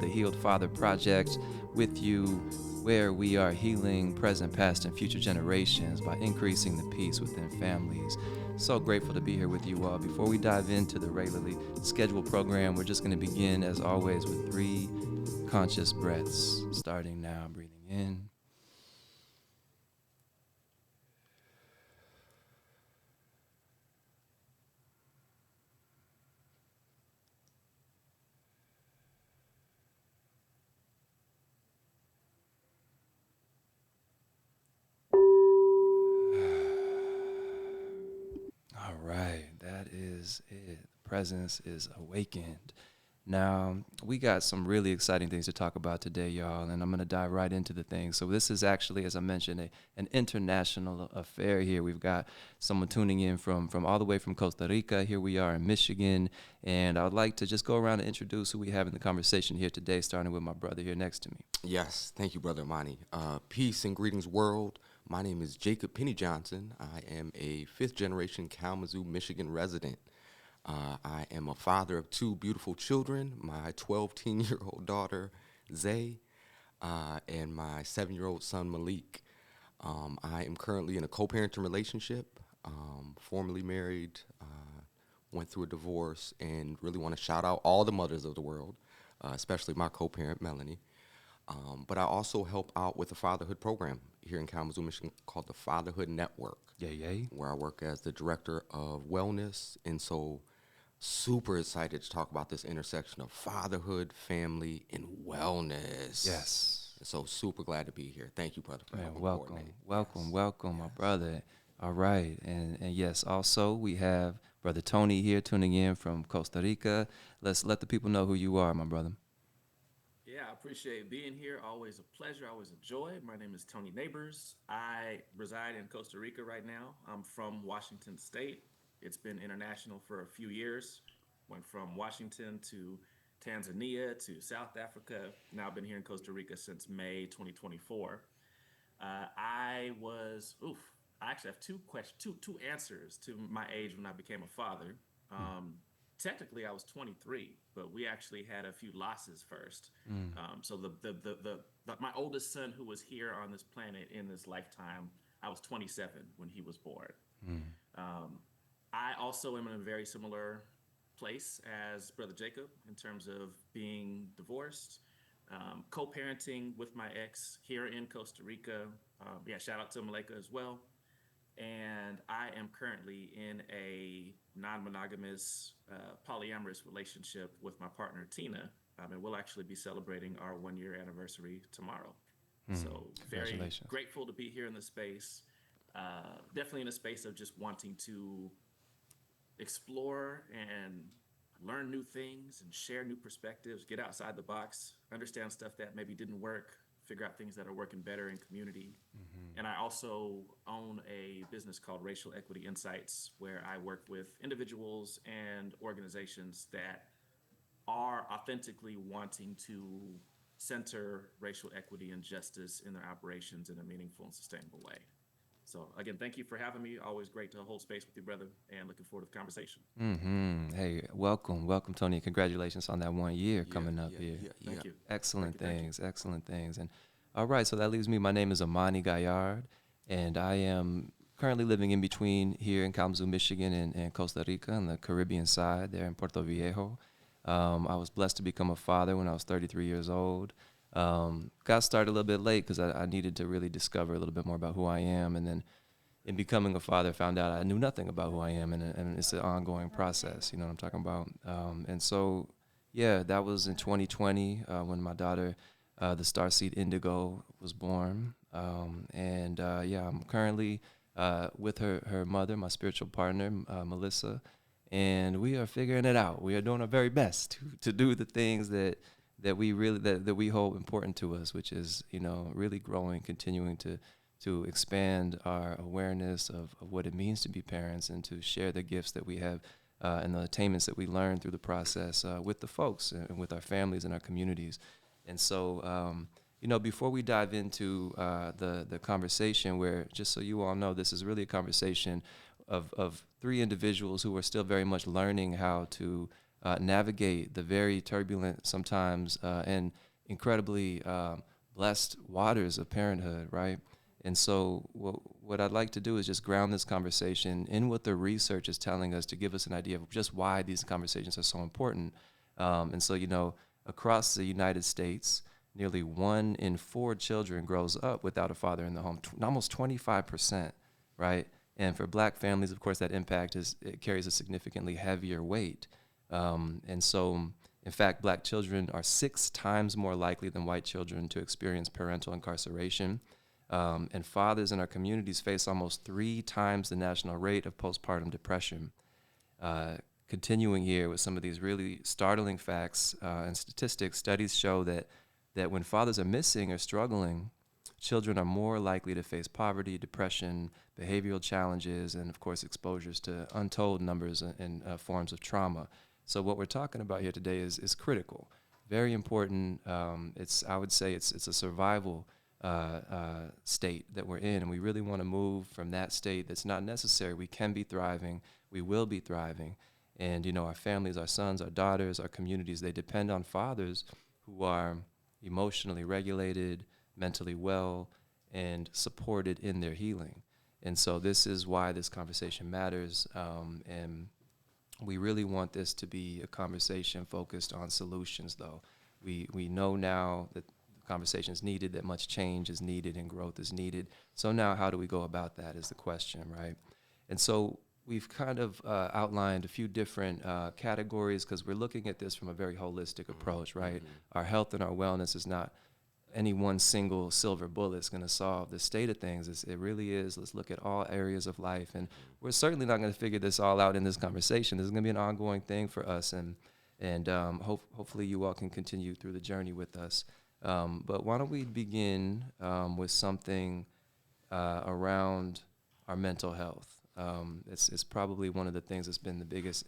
the Healed Father Project with you, where we are healing present, past, and future generations by increasing the peace within families. So grateful to be here with you all. Before we dive into the regularly scheduled program, we're just going to begin, as always, with 3 conscious breaths. Starting now, breathing in. All right, that is it. Presence is awakened. Now, we got some really exciting things to talk about today, y'all, and I'm going to dive right into the things. So this is actually, as I mentioned, an international affair here. We've got someone tuning in from all the way from Costa Rica. Here we are in Michigan, and I would like to just go around and introduce who we have in the conversation here today, starting with my brother here next to me. Yes, thank you, Brother Amani. Peace and greetings, world. My name is Jacob Penny Johnson. I am a 5th-generation Kalamazoo, Michigan resident. I am a father of 2 beautiful children, my 12-year-old daughter, Zay, and my 7-year-old son, Malik. I am currently in a co-parenting relationship, formerly married, went through a divorce, and really want to shout out all the mothers of the world, especially my co-parent, Melanie. But I also help out with a fatherhood program here in Kalamazoo, Michigan called the Fatherhood Network, where I work as the director of wellness. And so super excited to talk about this intersection of fatherhood, family, and wellness. Yes. So super glad to be here. Thank you, brother, for helping coordinate. Welcome, my brother. All right, and yes, also we have Brother Tony here tuning in from Costa Rica. Let's let the people know who you are, my brother. Yeah, I appreciate being here. Always a pleasure, always a joy. My name is Tony Nabors. I reside in Costa Rica right now. I'm from Washington State. It's been international for a few years. Went from Washington to Tanzania to South Africa. Now I've been here in Costa Rica since May 2024. I actually have two answers to my age when I became a father. Um, Technically, I was 23, but we actually had a few losses first. So my oldest son, who was here on this planet in this lifetime, I was 27 when he was born. Um, I also am in a very similar place as Brother Jacob in terms of being divorced, co-parenting with my ex here in Costa Rica. Yeah, shout out to Malika as well. And I am currently in a non-monogamous, polyamorous relationship with my partner Tina, and we'll actually be celebrating our 1-year anniversary tomorrow. So very Congratulations. grateful to be here in this space. Definitely in a space of just wanting to explore and learn new things and share new perspectives, get outside the box, understand stuff that maybe didn't work, figure out things that are working better in community. And I also own a business called Racial Equity Insights, where I work with individuals and organizations that are authentically wanting to center racial equity and justice in their operations in a meaningful and sustainable way. So again, thank you for having me. Always great to hold space with you, brother, and looking forward to the conversation. Hey, welcome, Tony. Congratulations on that 1 year coming up here. Thank you. Excellent Thank you. things, excellent things. And all right, so that leaves me. My name is Amani Gaillard, and I am currently living in between here in Kalamazoo, Michigan, and Costa Rica on the Caribbean side, there in Puerto Viejo. I was blessed to become a father when I was 33 years old. Got started a little bit late because I needed to really discover a little bit more about who I am, and then in becoming a father, found out I knew nothing about who I am, and it's an ongoing process. You know what I'm talking about? And so, yeah, that was in 2020 when my daughter, the starseed Indigo, was born. Yeah, I'm currently with her mother, my spiritual partner, Melissa, and we are figuring it out. We are doing our very best to do the things that we hold important to us, which is, really growing, continuing to expand our awareness of what it means to be parents and to share the gifts that we have and the attainments that we learn through the process with the folks and with our families and our communities. And so, before we dive into the conversation, where, just so you all know, this is really a conversation of 3 individuals who are still very much learning how to navigate the very turbulent, sometimes and incredibly blessed waters of parenthood, right? And so what I'd like to do is just ground this conversation in what the research is telling us to give us an idea of just why these conversations are so important. And so, across the United States, nearly 1 in 4 children grows up without a father in the home, almost 25%, right? And for Black families, of course, that impact it carries a significantly heavier weight. And so, in fact, Black children are 6 times more likely than white children to experience parental incarceration. And fathers in our communities face almost 3 times the national rate of postpartum depression. Continuing here with some of these really startling facts and statistics, studies show that when fathers are missing or struggling, children are more likely to face poverty, depression, behavioral challenges, and of course exposures to untold numbers and forms of trauma. So what we're talking about here today is critical, very important. I would say it's a survival state that we're in, and we really want to move from that state that's not necessary. We can be thriving, we will be thriving, and our families, our sons, our daughters, our communities, they depend on fathers who are emotionally regulated, mentally well, and supported in their healing. And so this is why this conversation matters, and we really want this to be a conversation focused on solutions, though. We know now that conversation is needed, that much change is needed and growth is needed. So now how do we go about that is the question, right? And so we've kind of outlined a few different categories because we're looking at this from a very holistic approach, right? Mm-hmm. Our health and our wellness is not any one single silver bullet is going to solve the state of things. It really is. Let's look at all areas of life. And we're certainly not going to figure this all out in this conversation. This is going to be an ongoing thing for us. And hopefully you all can continue through the journey with us. But why don't we begin with something around our mental health. It's probably one of the things that's been the biggest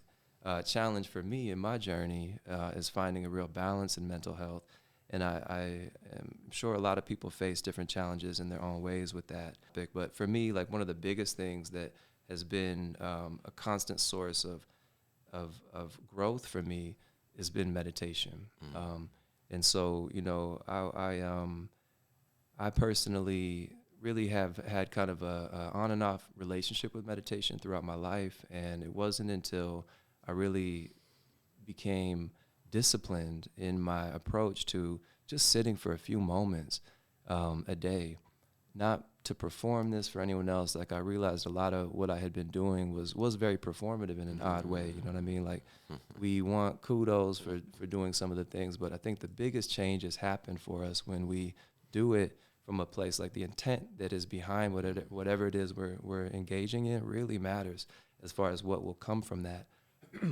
challenge for me in my journey is finding a real balance in mental health. And I am sure a lot of people face different challenges in their own ways with that. But for me, like one of the biggest things that has been a constant source of growth for me has been meditation. And so, I personally really have had kind of a on and off relationship with meditation throughout my life. And it wasn't until I really became disciplined in my approach to just sitting for a few moments a day, not to perform this for anyone else. Like I realized a lot of what I had been doing was very performative in an odd way. You know what I mean? Like we want kudos for doing some of the things, but I think the biggest changes happen for us when we do it from a place like the intent that is behind whatever it is we're engaging in really matters as far as what will come from that.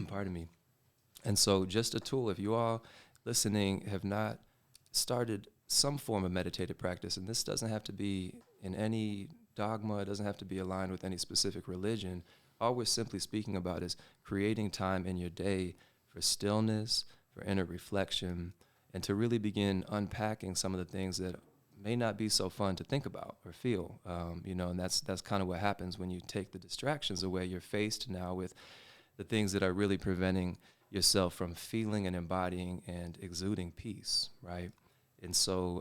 Pardon me. And so just a tool, if you all listening have not started some form of meditative practice, and this doesn't have to be in any dogma, it doesn't have to be aligned with any specific religion, all we're simply speaking about is creating time in your day for stillness, for inner reflection, and to really begin unpacking some of the things that may not be so fun to think about or feel, and that's kind of what happens when you take the distractions away. You're faced now with the things that are really preventing yourself from feeling and embodying and exuding peace, right? And so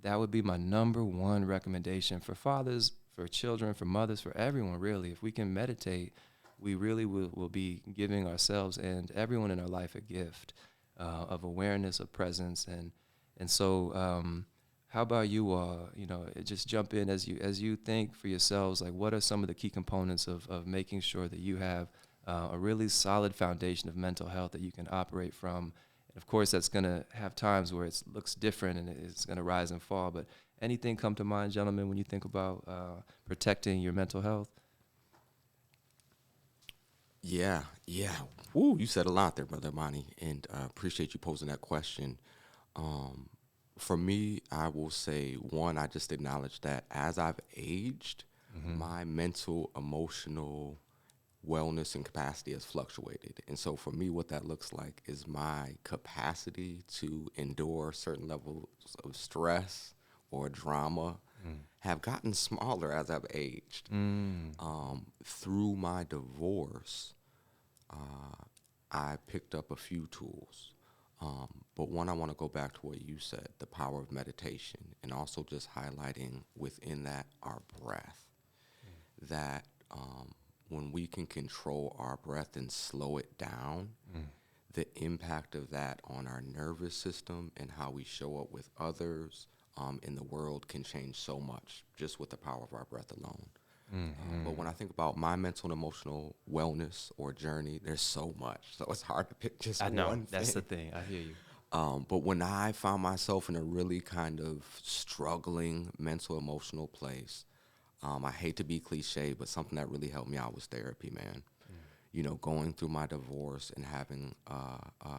that would be my number one recommendation for fathers, for children, for mothers, for everyone, really. If we can meditate, we really will be giving ourselves and everyone in our life a gift of awareness, of presence. And so how about you all, just jump in as you think for yourselves, like what are some of the key components of making sure that you have a really solid foundation of mental health that you can operate from. And of course, that's going to have times where it looks different and it's going to rise and fall. But anything come to mind, gentlemen, when you think about protecting your mental health? Yeah. Woo, you said a lot there, Brother Amani, and appreciate you posing that question. For me, I will say, one, I just acknowledge that as I've aged, my mental, emotional wellness and capacity has fluctuated. And so for me, what that looks like is my capacity to endure certain levels of stress or drama have gotten smaller as I've aged. Through my divorce, I picked up a few tools. But one, I want to go back to what you said, the power of meditation, and also just highlighting within that our breath. That when we can control our breath and slow it down, the impact of that on our nervous system and how we show up with others in the world can change so much just with the power of our breath alone. But when I think about my mental and emotional wellness or journey, there's so much. So it's hard to pick just I know. one That's the thing. thing. I hear you. But when I found myself in a really kind of struggling mental emotional place, I hate to be cliche, but something that really helped me out was therapy, man. You know, going through my divorce and having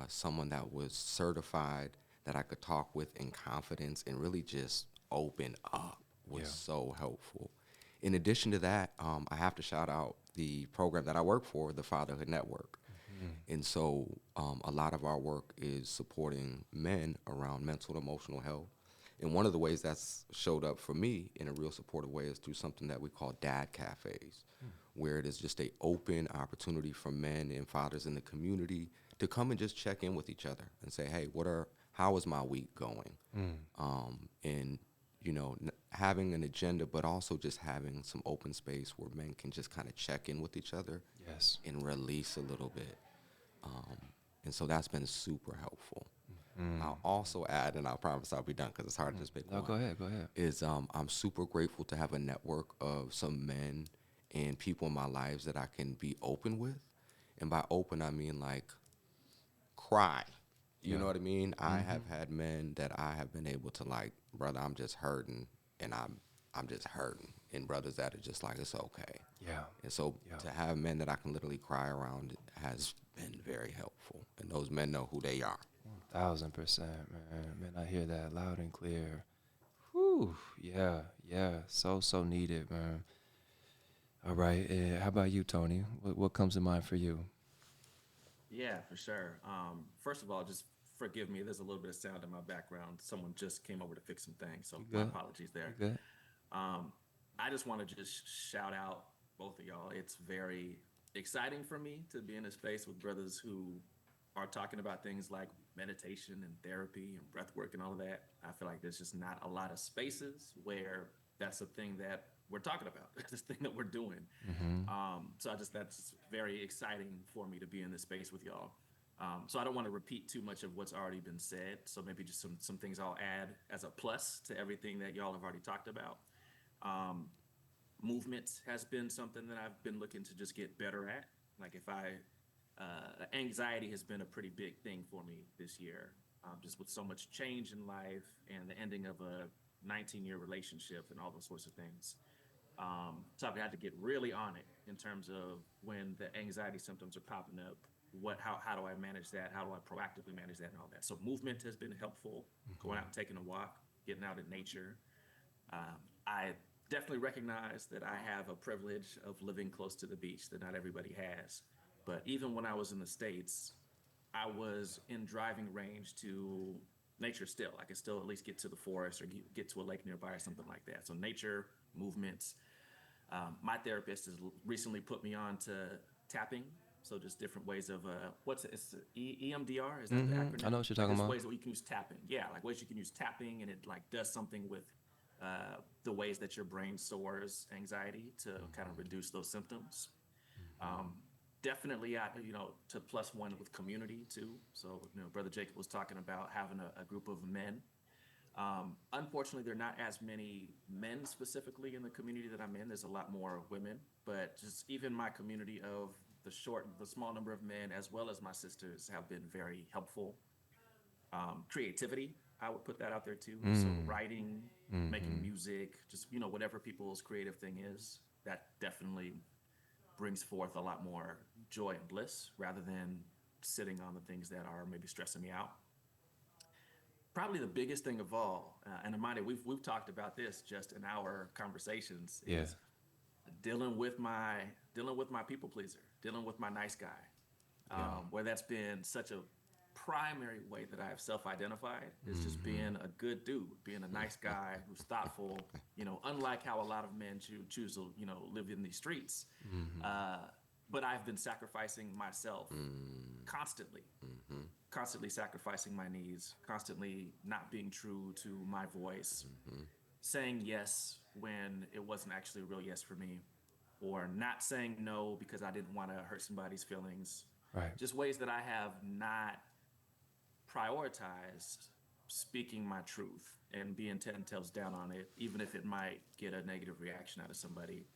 someone that was certified that I could talk with in confidence and really just open up was so helpful. In addition to that, I have to shout out the program that I work for, the Fatherhood Network. And so a lot of our work is supporting men around mental and emotional health. And one of the ways that's showed up for me in a real supportive way is through something that we call dad cafes, where it is just a open opportunity for men and fathers in the community to come and just check in with each other and say, hey, how is my week going? And you know, having an agenda, but also just having some open space where men can just kind of check in with each other Yes. and release a little bit. And so that's been super helpful. I'll also add, and I promise I'll be done because it's hard to just pick No, one. go ahead. Go ahead. Is I'm super grateful to have a network of some men and people in my lives that I can be open with. And by open, I mean like cry. You know what I mean? I have had men that I have been able to like, brother, I'm just hurting, and I'm just hurting. And brothers that are just like, it's okay. Yeah. And so Yeah. to have men that I can literally cry around has been very helpful. And those men know who they are. 1,000%, man. Man, I hear that loud and clear. Whew. Yeah. Yeah. So needed, man. All right. How about you, Tony? What comes to mind for you? Yeah, for sure. First of all, just forgive me. There's a little bit of sound in my background. Someone just came over to fix some things, so You my good? apologies You there. good? Um, I just want to just shout out both of y'all. It's very exciting for me to be in a space with brothers who are talking about things like meditation and therapy and breath work and all of that. I feel like there's just not a lot of spaces where that's a thing that we're talking about, this thing that we're doing. So that's very exciting for me to be in this space with y'all. So I don't want to repeat too much of what's already been said. So maybe just some things I'll add as a plus to everything that y'all have already talked about. Um, Movement has been something that I've been looking to just get better at. Like anxiety has been a pretty big thing for me this year, just with so much change in life and the ending of a 19-year relationship and all those sorts of things. So I've had to get really on it in terms of when the anxiety symptoms are popping up. How do I manage that? How do I proactively manage that and all that? So movement has been helpful. Going out and taking a walk, getting out in nature. I definitely recognize that I have a privilege of living close to the beach that not everybody has. But even when I was in the States, I was in driving range to nature still. I could still at least get to the forest or get to a lake nearby or something like that. So nature, movements. My therapist has recently put me on to tapping. So just different ways of it's EMDR, is that the I acronym? know what you're Like talking there's about. ways that you can use tapping. Yeah, like ways you can use tapping, and it like does something with the ways that your brain stores anxiety to kind of reduce those symptoms. Um, Definitely, to plus one with community too. So, Brother Jacob was talking about having a group of men. Unfortunately, there are not as many men specifically in the community that I'm in. There's a lot more women, but just even my community of the small number of men, as well as my sisters, have been very helpful. Creativity, I would put that out there too. So writing, making music, just whatever people's creative thing is, that definitely brings forth a lot more joy and bliss rather than sitting on the things that are maybe stressing me out. Probably the biggest thing of all, and Amani, we've talked about this just in our conversations, Yeah. is dealing with my people pleaser, dealing with my nice guy, where that's been such a primary way that I've self-identified is just being a good dude, being a nice guy who's thoughtful. Unlike how a lot of men choose to live in these streets. but I've been sacrificing myself constantly, constantly sacrificing my needs, constantly not being true to my voice, saying yes when it wasn't actually a real yes for me, or not saying no because I didn't want to hurt somebody's feelings. Right. Just ways that I have not prioritized speaking my truth and being 10 toes down on it, even if it might get a negative reaction out of somebody.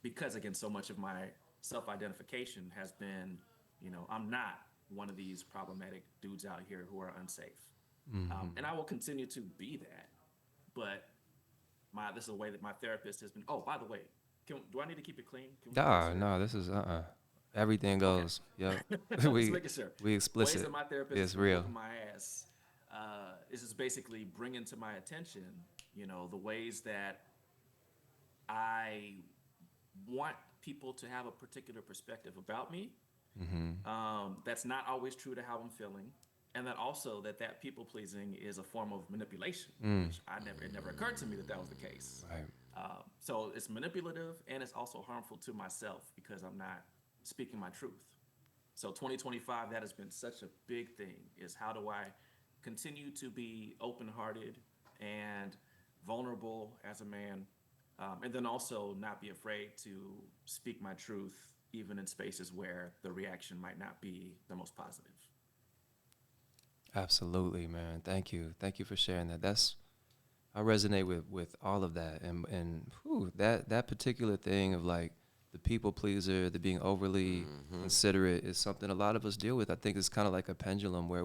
Because again, so much of my self-identification has been, I'm not one of these problematic dudes out here who are unsafe. And I will continue to be that. But this is a way that my therapist has been. Oh, by the way, do I need to keep it clean? Can we Nah, curse no, here? this is everything Okay. goes. Yep. Just we making sure. we Ways explicit. that my therapist has It's been real. whooping my ass is just basically bringing to my attention, the ways that I want people to have a particular perspective about me. That's not always true to how I'm feeling. And that also that people pleasing is a form of manipulation, which it never occurred to me that was the case. Right. So it's manipulative and it's also harmful to myself because I'm not speaking my truth. So 2025, that has been such a big thing, is how do I continue to be open-hearted and vulnerable as a man, and then also not be afraid to speak my truth, even in spaces where the reaction might not be the most positive. Absolutely, man. Thank you for sharing that. I resonate with all of that, and that particular thing of like the people pleaser, the being overly considerate is something a lot of us deal with. I think it's kind of like a pendulum where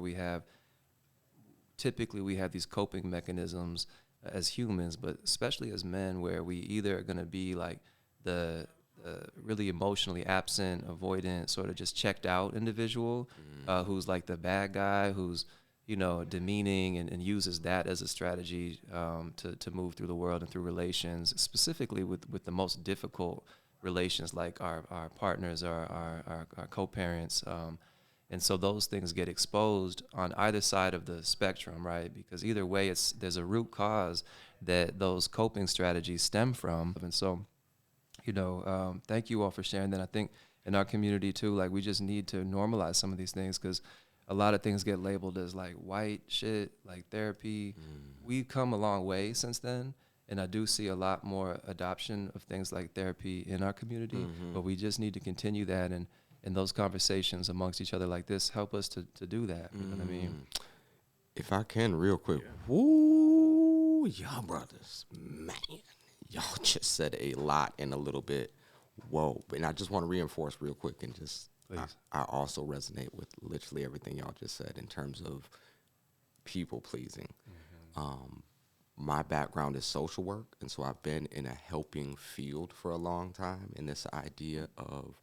typically we have these coping mechanisms as humans, but especially as men, where we either are going to be like the really emotionally absent, avoidant, sort of just checked out individual who's like the bad guy, who's demeaning and uses that as a strategy to move through the world and through relations, specifically with the most difficult relations, like our partners, our co-parents. And so those things get exposed on either side of the spectrum, right? Because either way, there's a root cause that those coping strategies stem from. And so, thank you all for sharing that. I think in our community too, like we just need to normalize some of these things, because a lot of things get labeled as like white shit, like therapy. We've come a long way since then. And I do see a lot more adoption of things like therapy in our community, but we just need to continue that. And those conversations amongst each other like this help us to do that. You know what I mean? If I can, real quick. Yeah. Woo, y'all brothers, man. Y'all just said a lot in a little bit. Whoa. And I just want to reinforce real quick and just, I also resonate with literally everything y'all just said in terms of people pleasing. My background is social work, and so I've been in a helping field for a long time, and this idea of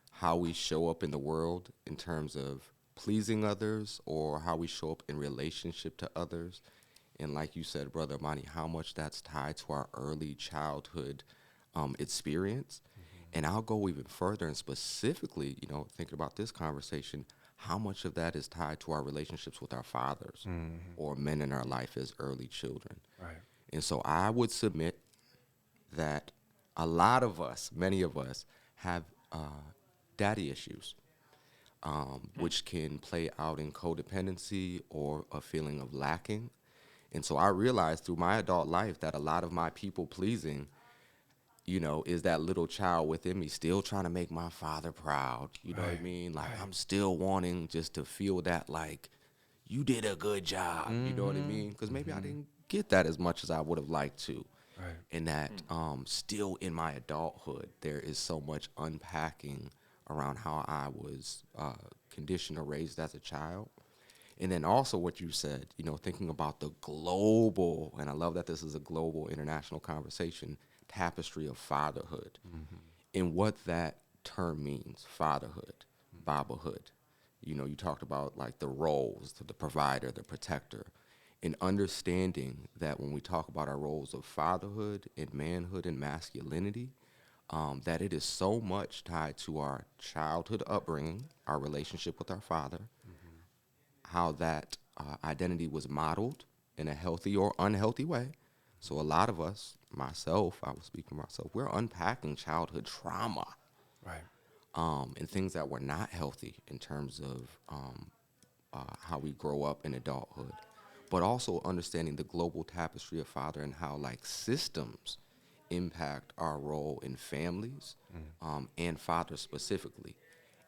how we show up in the world in terms of pleasing others or how we show up in relationship to others. And like you said, Brother Amani, how much that's tied to our early childhood experience. And I'll go even further and specifically, thinking about this conversation, how much of that is tied to our relationships with our fathers or men in our life as early children. Right. And so I would submit that a lot of us, many of us, have daddy issues, which can play out in codependency or a feeling of lacking. And so I realized through my adult life that a lot of my people pleasing, is that little child within me still trying to make my father proud. You know what I mean? Like I'm still wanting just to feel that, like, you did a good job. You know what I mean? Because maybe I didn't get that as much as I would have liked to. Right. And that still in my adulthood, there is so much unpacking around how I was conditioned or raised as a child. And then also what you said, thinking about the global, and I love that this is a global international conversation, tapestry of fatherhood and what that term means, fatherhood, babahood. You talked about like the roles, the provider, the protector, and understanding that when we talk about our roles of fatherhood and manhood and masculinity, that it is so much tied to our childhood upbringing, our relationship with our father, how that identity was modeled in a healthy or unhealthy way. So a lot of us, myself, I will speak for myself, we're unpacking childhood trauma. Right. and things that were not healthy in terms of how we grow up in adulthood, but also understanding the global tapestry of father and how like systems impact our role in families and fathers specifically,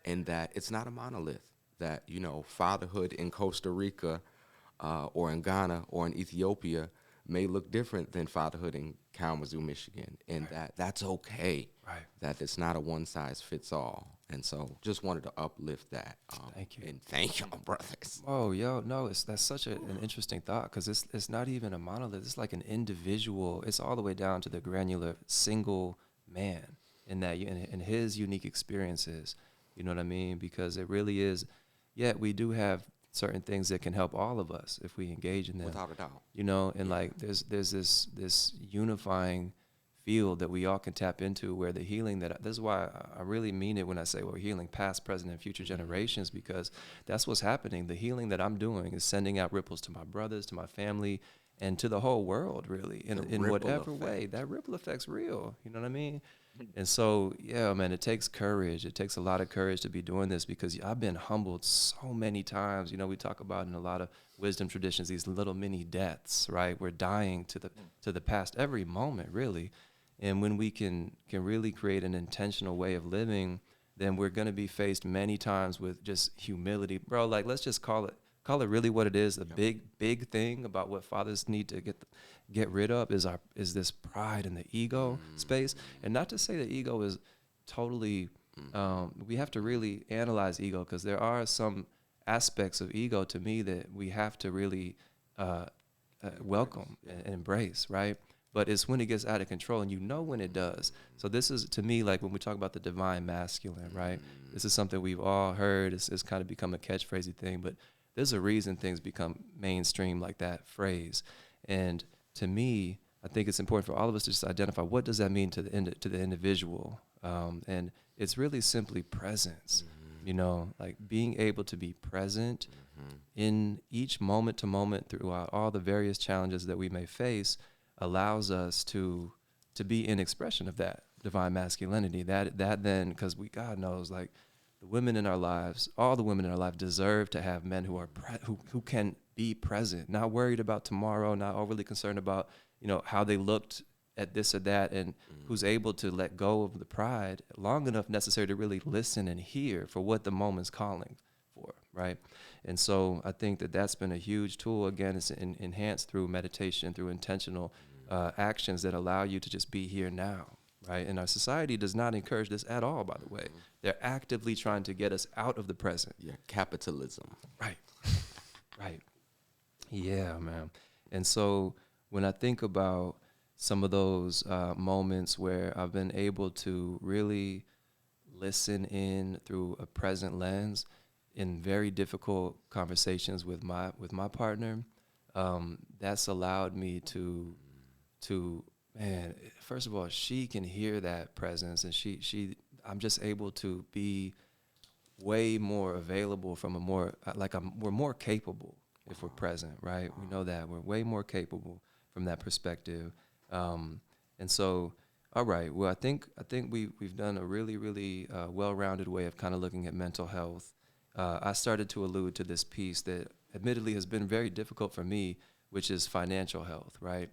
and that it's not a monolith. That fatherhood in Costa Rica or in Ghana or in Ethiopia may look different than fatherhood in Kalamazoo, Michigan, and that's okay. Right. That it's not a one size fits all. And so, just wanted to uplift that. Thank you. And thank y'all, brothers. Oh, yo, no, that's such an interesting thought because it's not even a monolith. It's like an individual. It's all the way down to the granular single man in that in his unique experiences. You know what I mean? Because it really is. Yet we do have certain things that can help all of us if we engage in them. Without a doubt. And like there's this unifying field that we all can tap into where the healing this is why I really mean it when I say we're healing past, present, and future generations, because that's what's happening. The healing that I'm doing is sending out ripples to my brothers, to my family, and to the whole world, really, in whatever way. That ripple effect's real. You know what I mean? And so, yeah, man, it takes courage. It takes a lot of courage to be doing this because I've been humbled so many times. We talk about in a lot of wisdom traditions, these little mini deaths, right? We're dying to the past every moment, really. And when we can really create an intentional way of living, then we're going to be faced many times with just humility. Bro, like, let's just call it really what it is. The big thing about what fathers need to get rid of is this pride and the ego space. And not to say that ego is totally, we have to really analyze ego, because there are some aspects of ego to me that we have to really welcome and embrace, right? But it's when it gets out of control, and when it does. So this is, to me, like when we talk about the divine masculine, right? This is something we've all heard. It's kind of become a catchphrasey thing, but there's a reason things become mainstream like that phrase. And to me, I think it's important for all of us to just identify what does that mean to the individual. And it's really simply presence, like being able to be present in each moment to moment throughout all the various challenges that we may face allows us to be in expression of that divine masculinity. That then, because God knows, like, the women in our lives, all the women in our life deserve to have men who are who can be present, not worried about tomorrow, not overly concerned about how they looked at this or that, and who's able to let go of the pride long enough necessary to really listen and hear for what the moment's calling for, right? And so I think that's been a huge tool. Again, it's enhanced through meditation, through intentional actions that allow you to just be here now, right? And our society does not encourage this at all, by the way. They're actively trying to get us out of the present. Yeah, capitalism. Right. Right. Yeah, man. And so when I think about some of those moments where I've been able to really listen in through a present lens in very difficult conversations with my partner, that's allowed me to man, first of all, she can hear that presence, and I'm just able to be way more available from a more we're more capable if we're present, right? We know that we're way more capable from that perspective. And so, all right, well, I think we've done a really, really well-rounded way of kind of looking at mental health. I started to allude to this piece that admittedly has been very difficult for me, which is financial health, right?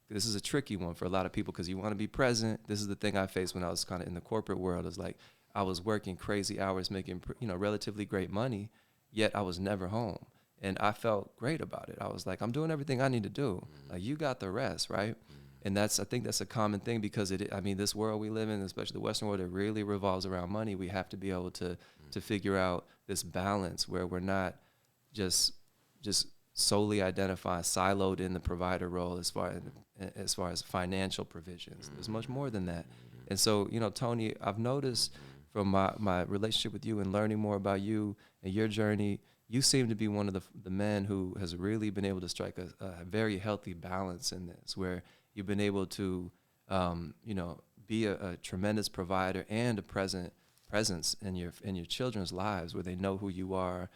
This is a tricky one for a lot of people because you want to be present. This is the thing I faced when I was kind of in the corporate world. Is like I was working crazy hours, making relatively great money, yet I was never home, and I felt great about it. I was like, I'm doing everything I need to do. Like, you got the rest, right? And I think that's a common thing because this world we live in, especially the Western world, it really revolves around money. We have to be able to figure out this balance where we're not just solely siloed in the provider role as far as financial provisions. There's much more than that. And so, Tony, I've noticed from my relationship with you and learning more about you and your journey, you seem to be one of the men who has really been able to strike a very healthy balance in this, where you've been able to, be a tremendous provider and a presence in your children's lives, where they know who you are.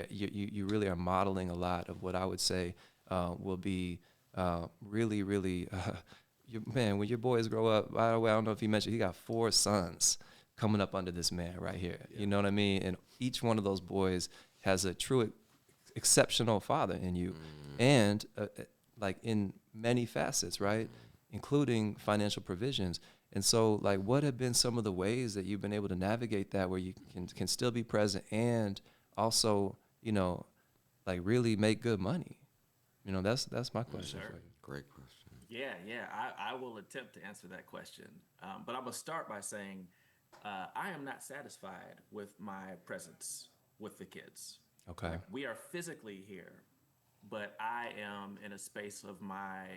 You really are modeling a lot of what I would say will be really, really, man, when your boys grow up, by the way, I don't know if he mentioned, he got 4 sons. coming up under this man right here. You know what I mean? And each one of those boys has a true exceptional father in you, and like in many facets, right? Including financial provisions. And so, like, what have been some of the ways that you've been able to navigate that, where you can still be present and also, you know, like really make good money? You know, that's my question Sure. for you. Great question. Yeah. I will attempt to answer that question. But I'm going to start by saying I am not satisfied with my presence with the kids. Okay. Like, we are physically here, but I am in a space of my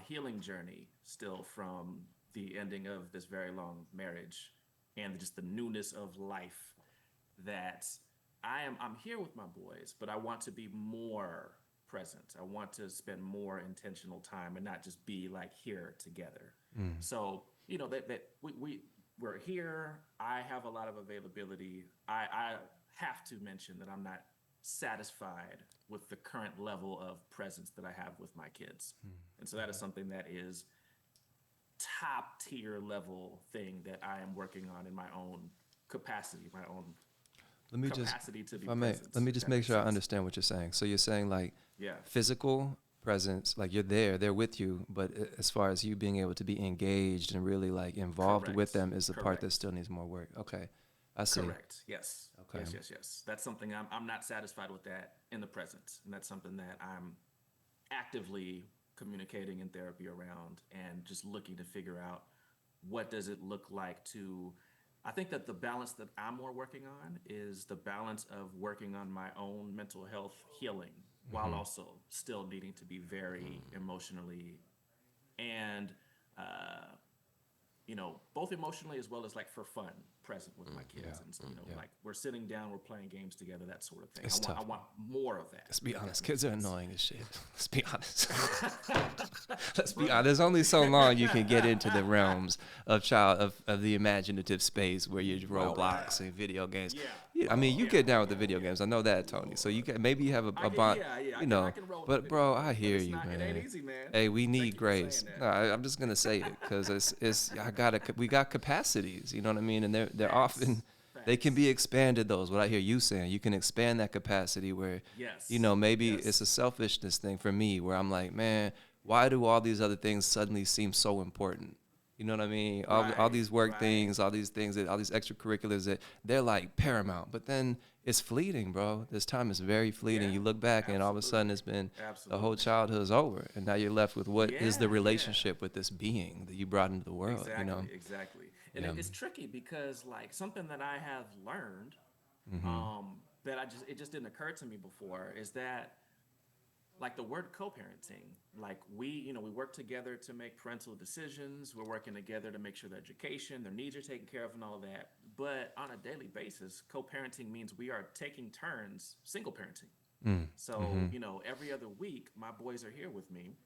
healing journey still from the ending of this very long marriage and just the newness of life, that I'm here with my boys, but I want to be more present. I want to spend more intentional time and not just be like here together. So, you know, that we're here. I have a lot of availability. I have to mention that I'm not satisfied with the current level of presence that I have with my kids. And so that is something that is top tier level thing that I am working on in my own capacity, my own Let me just, capacity to be if I may, present. let me just That make makes sure I sense. understand what you're saying. So you're saying like Yeah. physical presence, like you're they're with you, but as far as you being able to be engaged and really like involved with Correct. them is the part that Correct. still needs more work. Okay, I see. Correct. Yes. Okay. Yes. That's something I'm not satisfied with that in the present. And that's something that I'm actively communicating in therapy around and just looking to figure out what does it look like to. I think that the balance that I'm more working on is the balance of working on my own mental health healing while also still needing to be very emotionally and uh, you know, both emotionally as well as like for fun, present with my kids, and you know, Yeah. like we're sitting down, we're playing games together, that sort of thing. It's I tough. want more of that. Let's be if honest, that kids makes are sense. annoying as shit. Let's be honest. Let's be honest. There's only so long you can get into the realms of of the imaginative space where you Roblox and video games. Yeah. I mean, you get down with the video games. I know that, Tony. So you can maybe you have I a get, bond, yeah, you I know. can roll with But the bro, video I games, but hear it's you, not. It ain't man. easy, man. Hey, we Thank need you for grace. saying No, that. I'm just gonna say it because we got capacities. You know what I mean? And they're Facts. often they can Facts. be expanded. Those what I hear you saying, you can expand that capacity where you Yes. know, maybe it's Yes. a selfishness thing for me where I'm like, man, why do all these other things suddenly seem so important? You know what I mean? All Right. these work Right. things, all these things, all these extracurriculars that they're like paramount. But then it's fleeting, bro. This time is very fleeting. Yeah. You look back and all of a sudden Absolutely. it's been the whole Absolutely. childhood's over. And now you're left with what is the Yeah. relationship with this being that you brought into the world, you know? Exactly. And Yeah. it's tricky because like something that I have learned, that it just didn't occur to me before is that like the word co-parenting, like we work together to make parental decisions. We're working together to make sure their education, their needs are taken care of and all of that. But on a daily basis, co-parenting means we are taking turns single parenting. So, you know, every other week, my boys are here with me,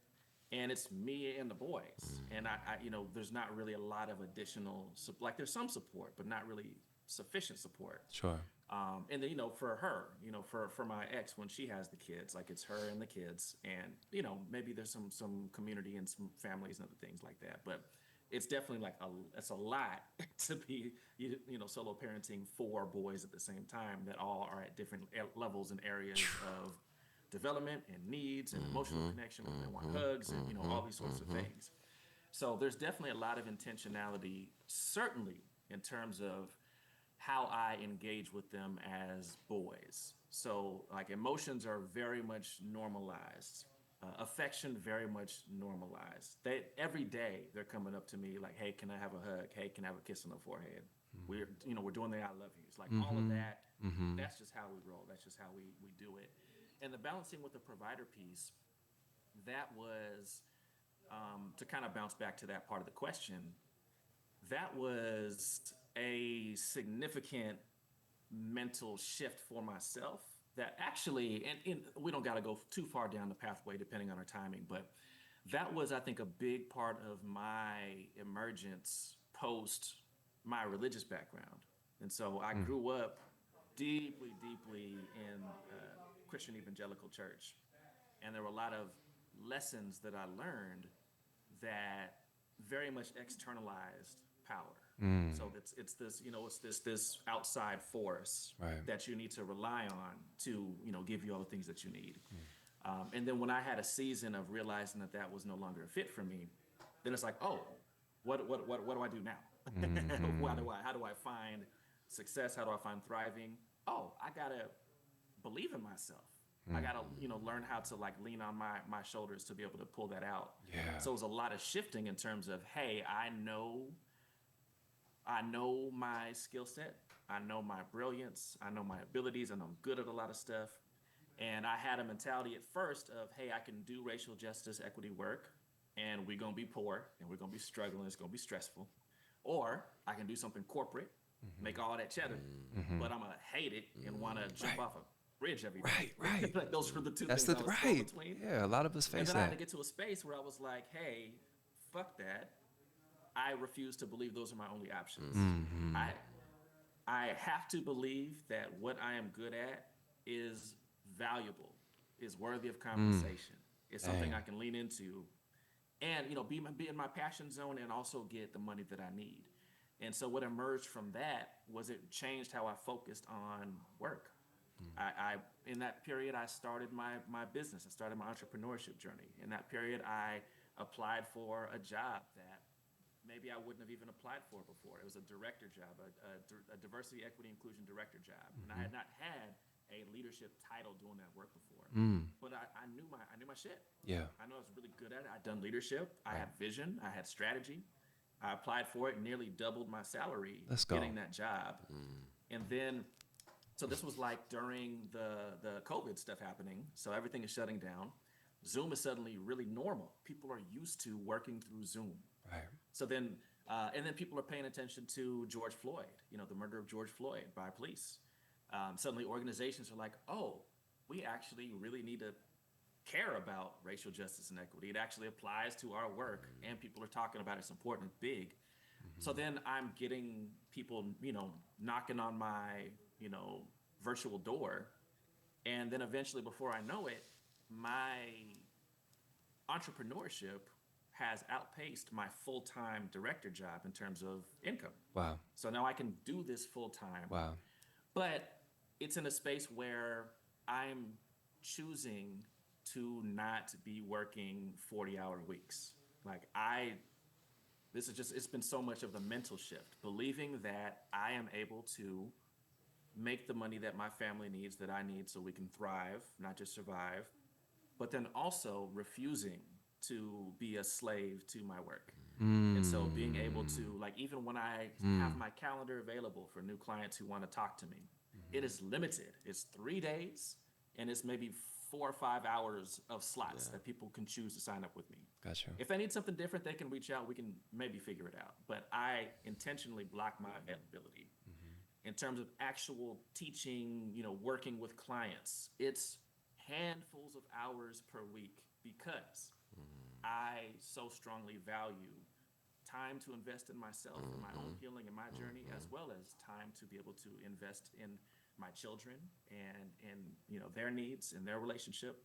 and it's me and the boys. And you know, there's not really a lot of additional, like, there's some support, but not really sufficient support. Sure. And then, you know, for her, you know, for my ex, when she has the kids, like it's her and the kids, and you know, maybe there's some community and some families and other things like that. But it's definitely like it's a lot to be you know solo parenting 4 boys at the same time that all are at different levels and areas of development and needs and emotional connection, whether they want hugs and you know all these sorts of things. So there's definitely a lot of intentionality, certainly in terms of how I engage with them as boys. So, like, emotions are very much normalized. Affection very much normalized. They every day they're coming up to me like, "Hey, can I have a hug? Hey, can I have a kiss on the forehead?" We're doing the "I love yous." Like all of that. That's just how we roll. That's just how we do it. And the balancing with the provider piece, that was to kind of bounce back to that part of the question. That was a significant mental shift for myself that actually, and we don't got to go too far down the pathway depending on our timing, but that was, I think, a big part of my emergence post my religious background. And so I grew up deeply in Christian evangelical church. And there were a lot of lessons that I learned that very much externalized power. So it's this, it's this outside force Right. that you need to rely on to, give you all the things that you need. And then when I had a season of realizing that that was no longer a fit for me, then it's like, oh, what do I do now? How do I find success? How do I find thriving? Oh, I gotta believe in myself. I gotta, learn how to like lean on my shoulders to be able to pull that out. Yeah. So it was a lot of shifting in terms of, hey, I know my skill set. I know my brilliance. I know my abilities, and I'm good at a lot of stuff. And I had a mentality at first of, hey, I can do racial justice equity work, and we're gonna be poor, and we're gonna be struggling. It's gonna be stressful. Or I can do something corporate, make all that cheddar, but I'm gonna hate it and want to jump off a bridge every day. Right. Like those were the two That's things the I was torn right. between. Yeah, a lot of us And face then I had to that. get to a space where I was like, hey, fuck that. I refuse to believe those are my only options. I I have to believe that what I am good at is valuable, is worthy of compensation, is something Dang. I can lean into, and be in my passion zone and also get the money that I need. And so what emerged from that was it changed how I focused on work. I in that period I started my business. I started my entrepreneurship journey. In that period I applied for a job that maybe I wouldn't have even applied for before. It was a director job, a diversity, equity, inclusion director job, and I had not had a leadership title doing that work before. But I knew my shit. Yeah. I know I was really good at it. I'd done leadership. I had vision. I had strategy. I applied for it, nearly doubled my salary Let's go. getting that job, and then. So this was like during the COVID stuff happening. So everything is shutting down. Zoom is suddenly really normal. People are used to working through Zoom. Right. So then, and then people are paying attention to George Floyd, the murder of George Floyd by police. Suddenly organizations are like, oh, we actually really need to care about racial justice and equity. It actually applies to our work, and people are talking about it. It's important, it's big. So then I'm getting people, knocking on my, virtual door. And then eventually, before I know it, my entrepreneurship has outpaced my full-time director job in terms of income. Wow. So now I can do this full-time, Wow. but it's in a space where I'm choosing to not be working 40-hour weeks. Like it's been so much of the mental shift, believing that I am able to make the money that my family needs, that I need so we can thrive, not just survive, but then also refusing to be a slave to my work. And so being able to, like, even when I have my calendar available for new clients who want to talk to me, it is limited. It's 3 days, and it's maybe 4 or 5 hours of slots that people can choose to sign up with me. Gotcha. If they need something different, they can reach out. We can maybe figure it out. But I intentionally block my availability. In terms of actual teaching, working with clients, it's handfuls of hours per week because I so strongly value time to invest in myself, in my own healing and my journey, as well as time to be able to invest in my children and their needs and their relationship,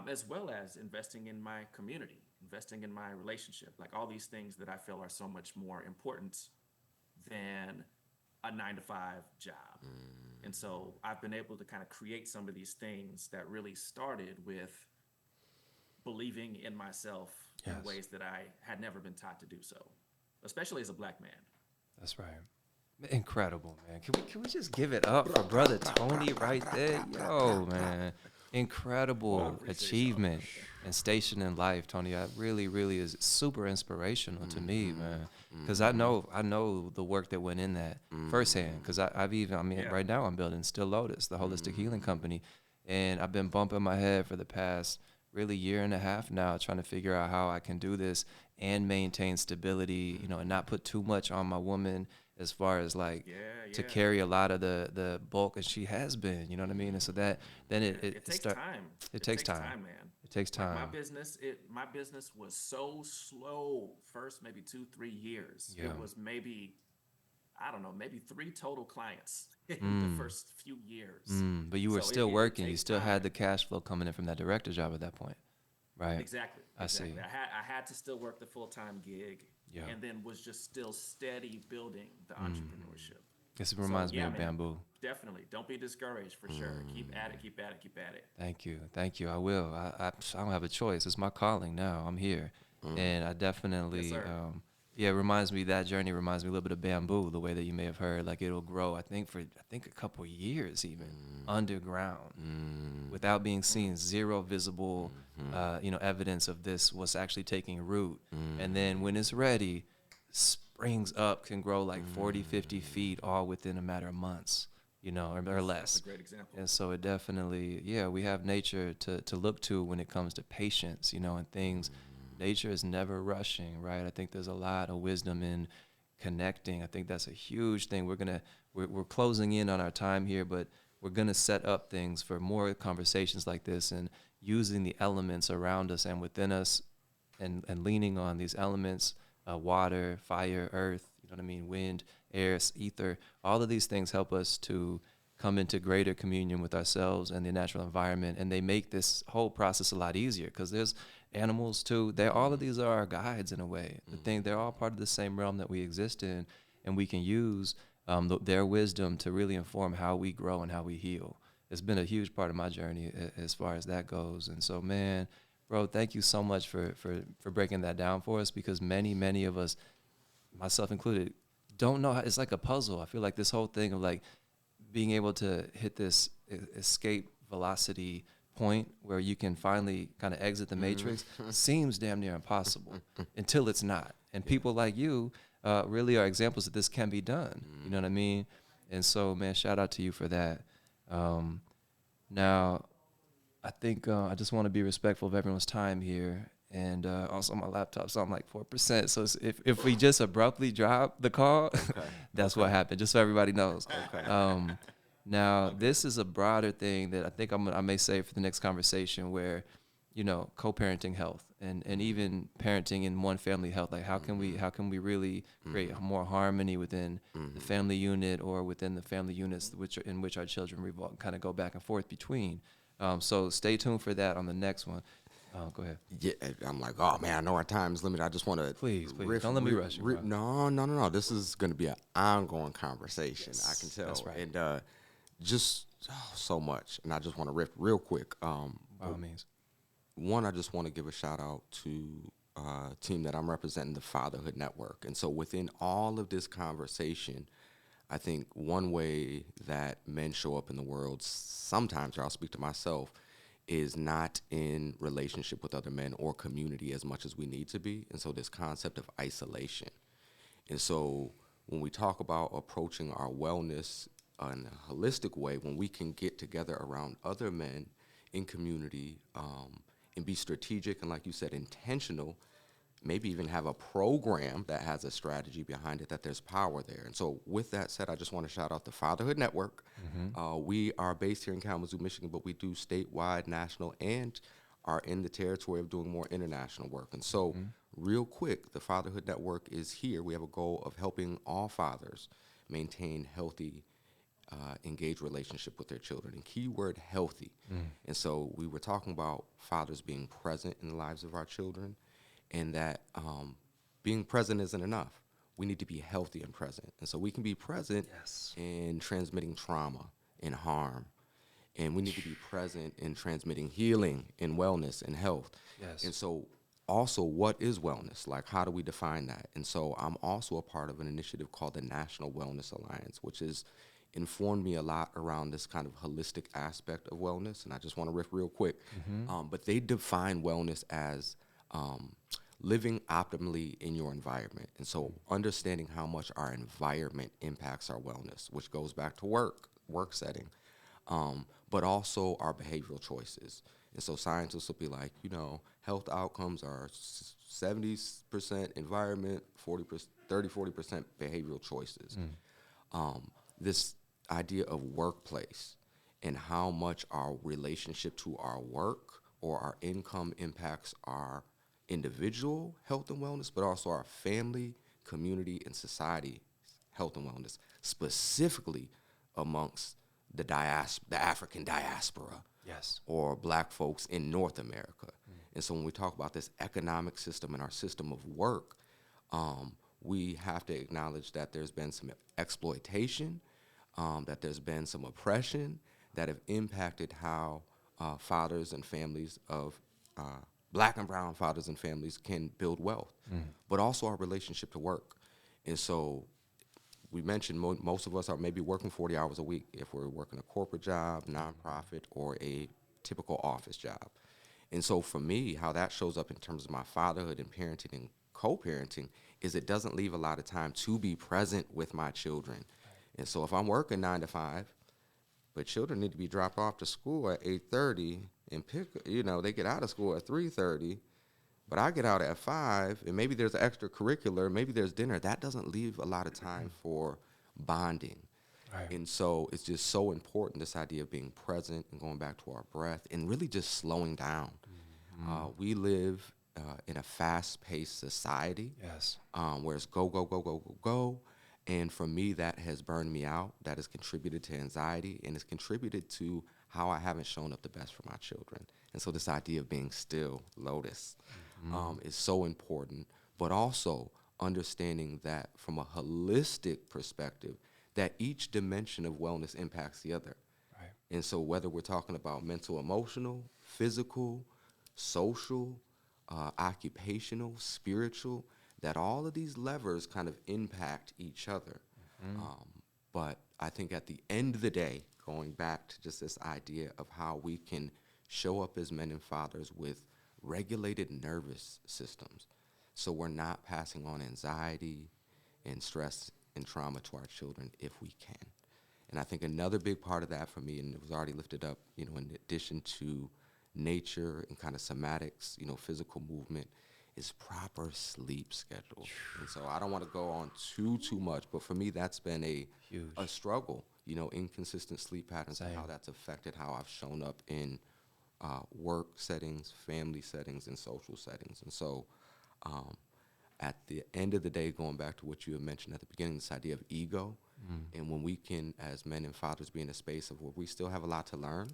as well as investing in my community, investing in my relationship, like all these things that I feel are so much more important than a 9-to-5 job. And so I've been able to kind of create some of these things that really started with believing in myself in ways that I had never been taught to do so, especially as a Black man. That's right. Incredible, man. Can we just give it up for brother Tony right there? Yo, man. Incredible achievement and station in life, Tony. That really, really is super inspirational to me, man. Because I know the work that went in that firsthand. Because right now I'm building Still Lotus, the holistic healing company. And I've been bumping my head for the past really year and a half now, trying to figure out how I can do this and maintain stability, and not put too much on my woman as far as to carry a lot of the bulk, and she has been, you know what I mean? And so that then it takes time. It takes time, man. It takes time. Like my business was so slow first maybe 2-3 years. Yeah. It was maybe 3 total clients in the first few years. But you were still working. You still had the cash flow coming in from that director job at that point, right? Exactly. I see. I had to still work the full-time gig, and then was just still steady building the entrepreneurship. This So reminds me yeah, of man, bamboo. definitely. Don't be discouraged for sure. Keep at it, keep at it, keep at it. Thank you. I will. I don't have a choice. It's my calling now. I'm here, and I Yes, definitely, sir. yeah, it reminds me, that journey reminds me a little bit of bamboo. The way that you may have heard, like it'll grow. I think a couple years even underground, without being seen, zero visible, evidence of this was actually taking root, and then when it's ready, springs up, can grow like 40, 50 feet, all within a matter of months, or That's a less. great example. And so it definitely, yeah, we have nature to look to when it comes to patience, and things. Nature is never rushing, right? I think there's a lot of wisdom in connecting. I think that's a huge thing. We're closing in on our time here, but we're gonna set up things for more conversations like this, and using the elements around us and within us, and leaning on these elements, water, fire, earth, you know what I mean, wind, air, ether. All of these things help us to come into greater communion with ourselves and the natural environment, and they make this whole process a lot easier, because there's animals too. All of these are our guides in a way. They're all part of the same realm that we exist in, and we can use their wisdom to really inform how we grow and how we heal. It's been a huge part of my journey as far as that goes. And so, man, bro, thank you so much for breaking that down for us, because many of us, myself included, don't know how. It's like a puzzle. I feel like this whole thing of like being able to hit this escape velocity point where you can finally kind of exit the matrix seems damn near impossible until it's not. And people like you really are examples that this can be done. You know what I mean? And so, man, shout out to you for that. Now, I think I just want to be respectful of everyone's time here. And also my laptop's on like 4%. So if we just abruptly drop the call, that's what happened, just so everybody knows. Now, this is a broader thing that I think I may say for the next conversation, where, co-parenting health and even parenting in one family health. Like how can we really create more harmony within the family unit, or within the family units in which our children kind of go back and forth between. So stay tuned for that on the next one. Go ahead. Yeah, I'm like, oh man, I know our time is limited. I just want to Please, don't let me rush you, bro. No. This is going to be an ongoing conversation. Yes, I can tell. That's right. And just so much. And I just want to riff real quick. By all means. One, I just want to give a shout out to a team that I'm representing, the Fatherhood Network. And so within all of this conversation, I think one way that men show up in the world sometimes, or I'll speak to myself, is not in relationship with other men or community as much as we need to be. And so this concept of isolation. And so when we talk about approaching our wellness in a holistic way, when we can get together around other men in community and be strategic and, like you said, intentional, maybe even have a program that has a strategy behind it, that there's power there. And so with that said, I just want to shout out the Fatherhood Network. We are based here in Kalamazoo, Michigan, but we do statewide, national, and are in the territory of doing more international work. And so real quick, the Fatherhood Network is here. We have a goal of helping all fathers maintain healthy, engaged relationship with their children. And keyword healthy. And so we were talking about fathers being present in the lives of our children, and that being present isn't enough. We need to be healthy and present. And so we can be present in transmitting trauma and harm. And we need to be present in transmitting healing and wellness and health. Yes. And so also, what is wellness? Like, how do we define that? And so I'm also a part of an initiative called the National Wellness Alliance, which has informed me a lot around this kind of holistic aspect of wellness. And I just want to riff real quick. But they define wellness as living optimally in your environment. And so understanding how much our environment impacts our wellness, which goes back to work setting, but also our behavioral choices. And so scientists will be like, health outcomes are 70% environment, 40%, 40% behavioral choices. This idea of workplace and how much our relationship to our work or our income impacts our individual health and wellness, but also our family, community, and society health and wellness, specifically amongst the African diaspora, or Black folks in North America. And so when we talk about this economic system and our system of work, We have to acknowledge that there's been some exploitation, that there's been some oppression that have impacted how fathers and families of black and brown fathers and families can build wealth, but also our relationship to work. And so we mentioned most of us are maybe working 40 hours a week if we're working a corporate job, nonprofit, or a typical office job. And so for me, how that shows up in terms of my fatherhood and parenting and co-parenting is it doesn't leave a lot of time to be present with my children. And so if I'm working 9 to 5, but children need to be dropped off to school at 8:30 and they get out of school at 3:30, but I get out at 5, and maybe there's extracurricular, maybe there's dinner. That doesn't leave a lot of time for bonding. Right. And so it's just so important, this idea of being present and going back to our breath and really just slowing down. We live in a fast-paced society. Yes. Where it's go, go, go, go, go, go. And for me, that has burned me out. That has contributed to anxiety, and it's contributed to how I haven't shown up the best for my children. And so this idea of being still Lotus is so important, but also understanding that from a holistic perspective, that each dimension of wellness impacts the other. Right. And so whether we're talking about mental, emotional, physical, social, occupational, spiritual, that all of these levers kind of impact each other. But I think at the end of the day, going back to just this idea of how we can show up as men and fathers with regulated nervous systems, so we're not passing on anxiety and stress and trauma to our children if we can. And I think another big part of that for me, and it was already lifted up, in addition to nature and kind of somatics, physical movement, is proper sleep schedule. And so I don't want to go on too much, but for me, that's been a struggle, inconsistent sleep patterns and how that's affected how I've shown up in work settings, family settings, and social settings. And so at the end of the day, going back to what you had mentioned at the beginning, this idea of ego, and when we can, as men and fathers, be in a space of where we still have a lot to learn,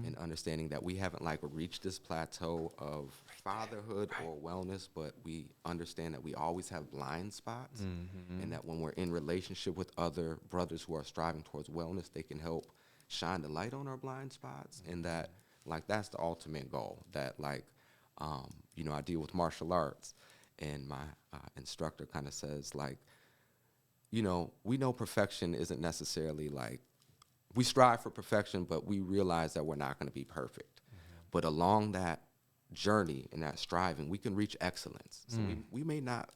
and understanding that we haven't reached this plateau of fatherhood or wellness, but we understand that we always have blind spots, and that when we're in relationship with other brothers who are striving towards wellness, they can help shine the light on our blind spots, and that that's the ultimate goal. That I deal with martial arts, and my instructor kind of says we know perfection isn't necessarily we strive for perfection, but we realize that we're not going to be perfect. But along that journey and that striving, we can reach excellence. So we may not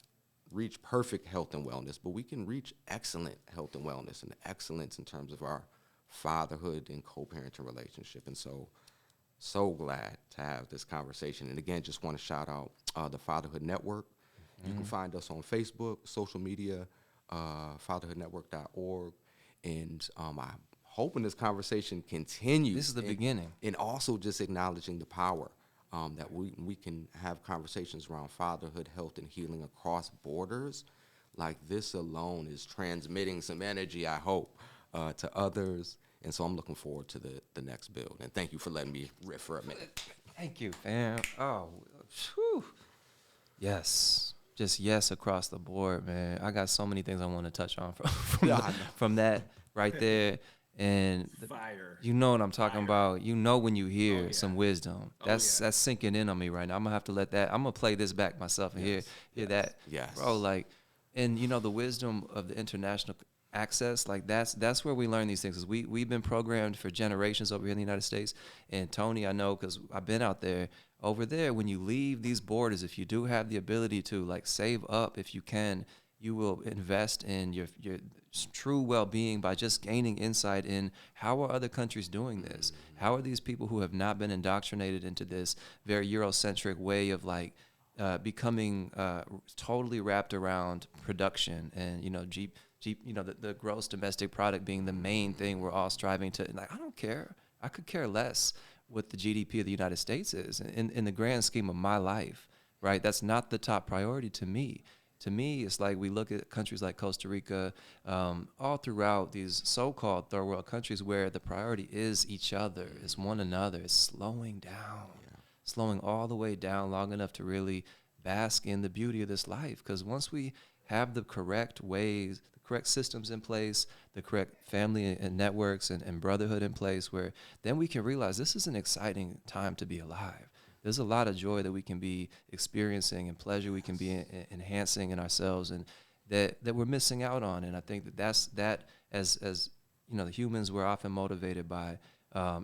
reach perfect health and wellness, but we can reach excellent health and wellness and excellence in terms of our fatherhood and co-parenting relationship. And so glad to have this conversation. And again, just want to shout out the Fatherhood Network. You can find us on Facebook, social media, fatherhoodnetwork.org. And I'm hoping this conversation continues. This is the beginning. And also just acknowledging the power that we can have conversations around fatherhood, health, and healing across borders. This alone is transmitting some energy, I hope, to others. And so I'm looking forward to the next build. And thank you for letting me riff for a minute. Thank you, fam. Oh, whew. Yes. Just yes across the board, man. I got so many things I want to touch on from that right there. And Fire. You know what I'm talking about. When you hear some wisdom. That's sinking in on me right now. I'm gonna have to let that. I'm gonna play this back myself and hear that. Yes. Bro, and the wisdom of the international access, that's where we learn these things. We've been programmed for generations over here in the United States. And Tony, I know because I've been out there. Over there, when you leave these borders, if you do have the ability to save up, if you can, you will invest in your true well-being by just gaining insight in how are other countries doing this? How are these people who have not been indoctrinated into this very Eurocentric way of becoming totally wrapped around production and the gross domestic product being the main thing we're all striving to. I don't care. I could care less what the GDP of the United States is in the grand scheme of my life, right? That's not the top priority to me. To me, it's we look at countries like Costa Rica, all throughout these so-called third world countries where the priority is each other, is one another, is slowing down, slowing all the way down long enough to really bask in the beauty of this life. Because once we have the correct ways, the correct systems in place, the correct family and networks and brotherhood in place, where then we can realize this is an exciting time to be alive. There's a lot of joy that we can be experiencing and pleasure we can be enhancing in ourselves, and that we're missing out on. And I think that as you know, the humans, we're often motivated by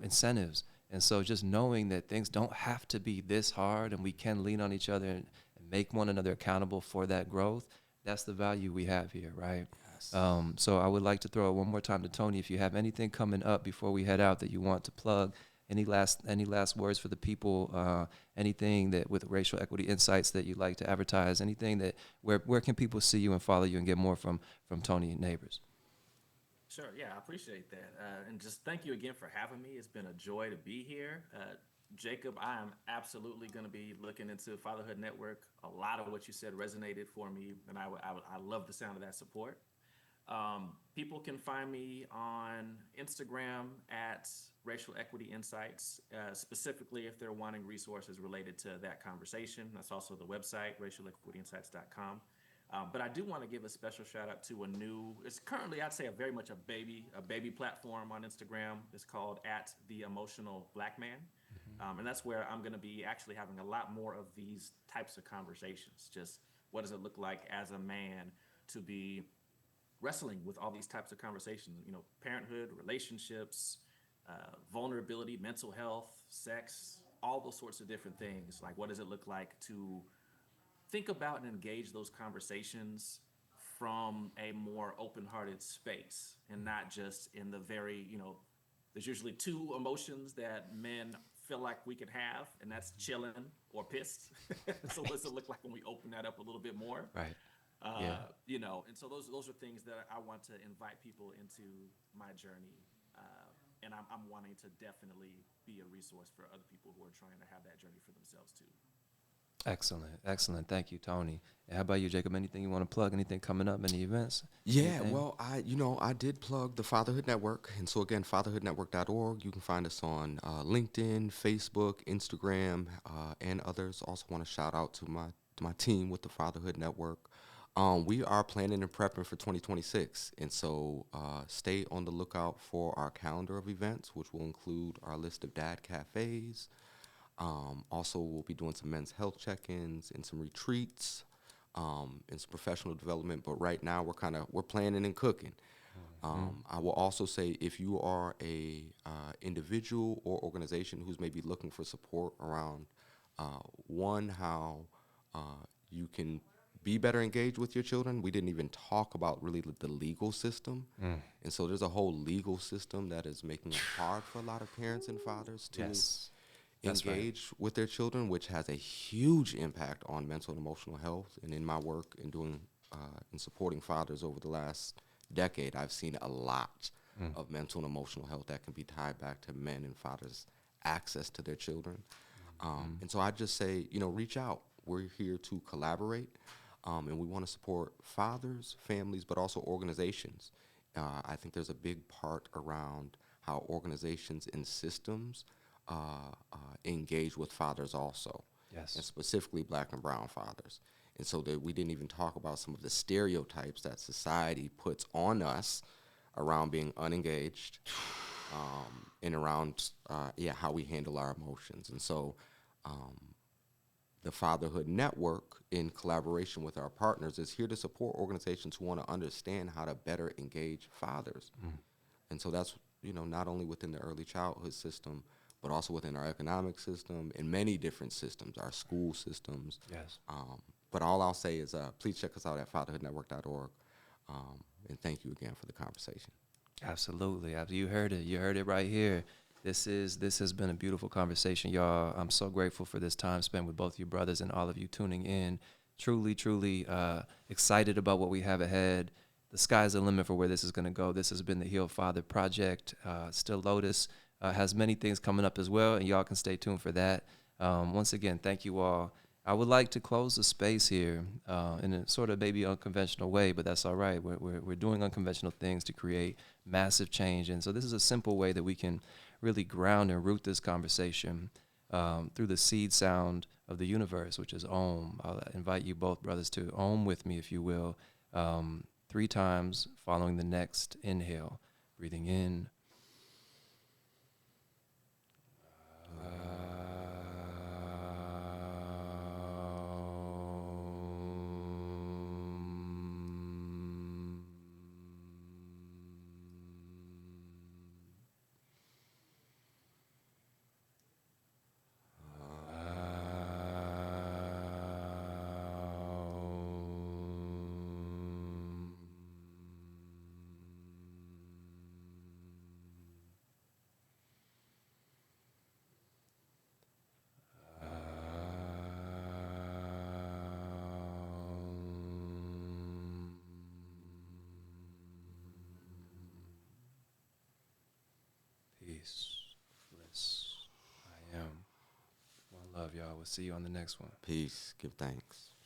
incentives. And so just knowing that things don't have to be this hard and we can lean on each other and make one another accountable for that growth, that's the value we have here, right? Yes. So I would like to throw it one more time to Tony. If you have anything coming up before we head out that you want to plug, any last words for the people, anything that with Racial Equity Insights that you'd like to advertise, anything that where can people see you and follow you and get more from Tony and Nabors? Sure. Yeah, I appreciate that. And just thank you again for having me. It's been a joy to be here. Jacob, I am absolutely going to be looking into Fatherhood Network. A lot of what you said resonated for me, and I love the sound of that support. People can find me on Instagram at Racial Equity Insights, specifically if they're wanting resources related to that conversation. That's also the website, racialequityinsights.com. But I do want to give a special shout out to it's currently, I'd say, very much a baby platform on Instagram. It's called @TheEmotionalBlackMan. And that's where I'm going to be actually having a lot more of these types of conversations. Just what does it look like as a man to be wrestling with all these types of conversations, you know, parenthood, relationships, vulnerability, mental health, sex, all those sorts of different things. Like, what does it look like to think about and engage those conversations from a more open-hearted space, and not just in the very, you know, there's usually two emotions that men feel like we can have, and that's chilling or pissed. So what's it look like when we open that up a little bit more? Right. You know, and so those are things that I want to invite people into my journey. And I'm wanting to definitely be a resource for other people who are trying to have that journey for themselves too. Excellent. Thank you, Tony. And how about you, Jacob? Anything you want to plug? Anything coming up? Any events? Yeah, Anything? well, I did plug the Fatherhood Network. And so, again, fatherhoodnetwork.org. You can find us on LinkedIn, Facebook, Instagram, and others. Also want to shout out to my team with the Fatherhood Network. We are planning and prepping for 2026. And so stay on the lookout for our calendar of events, which will include our list of dad cafes. Also, we'll be doing some men's health check-ins and some retreats, and some professional development. But right now, we're planning and cooking. I will also say, if you are a individual or organization who's maybe looking for support around how you can be better engaged with your children. We didn't even talk about really the legal system. And so there's a whole legal system that is making it hard for a lot of parents and fathers to engage with their children, which has a huge impact on mental and emotional health. And in my work in doing in supporting fathers over the last decade, I've seen a lot of mental and emotional health that can be tied back to men and fathers' access to their children. And so I just say, reach out. We're here to collaborate, and we want to support fathers, families, but also organizations. I think there's a big part around how organizations and systems engage with fathers also, and specifically Black and brown fathers. And so that we didn't even talk about some of the stereotypes that society puts on us around being unengaged, and around how we handle our emotions. And so the Fatherhood Network, in collaboration with our partners, is here to support organizations who want to understand how to better engage fathers. And so that's, not only within the early childhood system, but also within our economic system and many different systems, our school systems. But all I'll say is please check us out at fatherhoodnetwork.org. And thank you again for the conversation. Absolutely. You heard it. You heard it right here. This has been a beautiful conversation, y'all. I'm so grateful for this time spent with both you brothers and all of you tuning in. Truly excited about what we have ahead. The sky's the limit for where this is going to go. This has been the Heal Father Project. Still Lotus has many things coming up as well, and y'all can stay tuned for that. Once again, thank you all. I would like to close the space here in a sort of maybe unconventional way, but that's all right. We're doing unconventional things to create massive change. And so this is a simple way that we can really ground and root this conversation. through the seed sound of the universe, which is Om. I'll invite you both, brothers, to Om with me, if you will, 3 times following the next inhale. Breathing in. Peace, bliss, I am. One love, y'all. We'll see you on the next one. Peace. Give thanks.